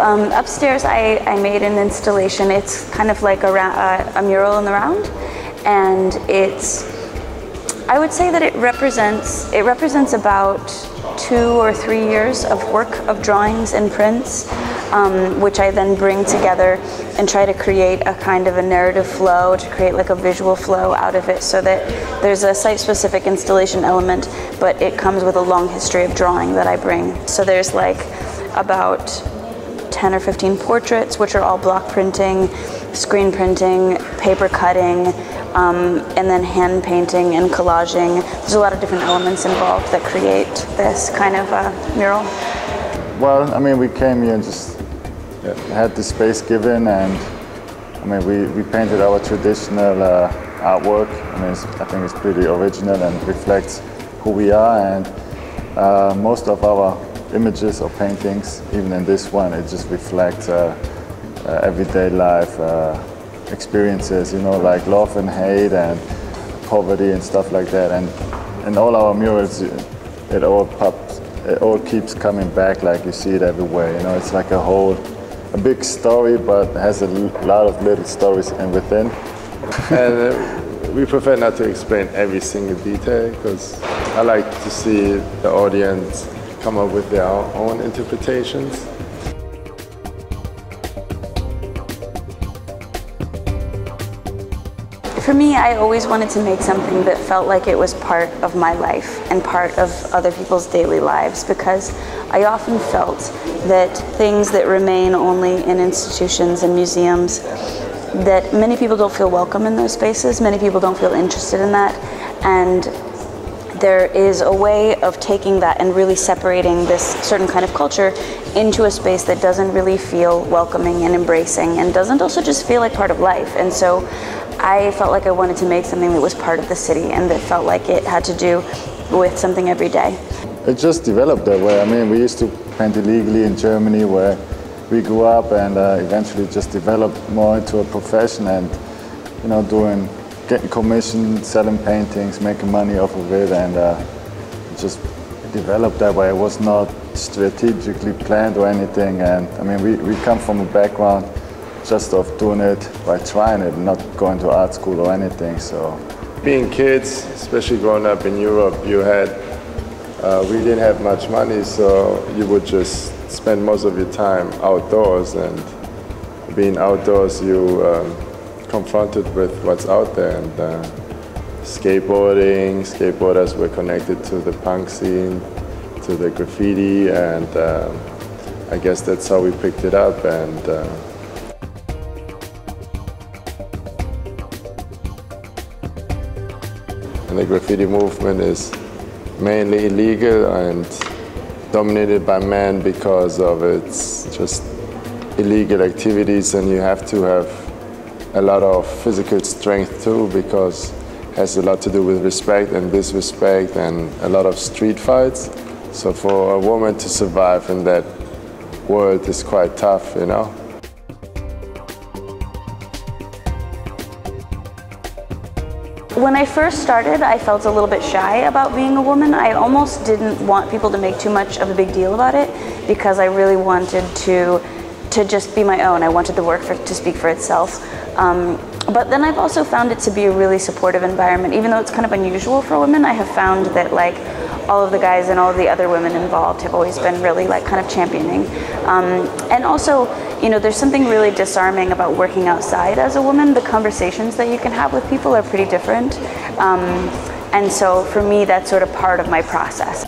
Upstairs I made an installation. It's kind of like a mural in the round, and I would say that it represents about 2 or 3 years of work of drawings and prints, which I then bring together and try to create a kind of a narrative flow, to create like a visual flow out of it, so that there's a site-specific installation element, but it comes with a long history of drawing that I bring. So there's like about 10 or 15 portraits, which are all block printing, screen printing, paper cutting, and then hand painting and collaging. There's a lot of different elements involved that create this kind of mural. Well, I mean, we came here and just had the space given, and I mean, we painted our traditional artwork. I mean, I think it's pretty original and reflects who we are, and most of our images or paintings, even in this one, it just reflects everyday life experiences, you know, like love and hate and poverty and stuff like that. And in all our murals, it all keeps coming back, like you see it everywhere. You know, it's like a big story, but has a lot of little stories in within. And we prefer not to explain every single detail, because I like to see the audience come up with their own interpretations. For me, I always wanted to make something that felt like it was part of my life and part of other people's daily lives, because I often felt that things that remain only in institutions and museums, that many people don't feel welcome in those spaces, many people don't feel interested in that, and there is a way of taking that and really separating this certain kind of culture into a space that doesn't really feel welcoming and embracing, and doesn't also just feel like part of life. And so I felt like I wanted to make something that was part of the city and that felt like it had to do with something every day. It just developed that way. I mean, we used to paint illegally in Germany, where we grew up, and eventually just developed more into a profession, and, you know, getting commissioned, selling paintings, making money off of it, and it just developed that way. It was not strategically planned or anything, and I mean, we come from a background just of doing it by trying it, not going to art school or anything. So, being kids, especially growing up in Europe, we didn't have much money, so you would just spend most of your time outdoors, and being outdoors, you confronted with what's out there. And skateboarders were connected to the punk scene, to the graffiti, and I guess that's how we picked it up. And the graffiti movement is mainly illegal and dominated by men because of its just illegal activities, and you have to have a lot of physical strength too, because it has a lot to do with respect and disrespect and a lot of street fights. So for a woman to survive in that world is quite tough, you know. When I first started, I felt a little bit shy about being a woman. I almost didn't want people to make too much of a big deal about it, because I really wanted to just be my own. I wanted the work to speak for itself. But then I've also found it to be a really supportive environment. Even though it's kind of unusual for women, I have found that like all of the guys and all of the other women involved have always been really like kind of championing. And also, you know, there's something really disarming about working outside as a woman. The conversations that you can have with people are pretty different. And so for me, that's sort of part of my process.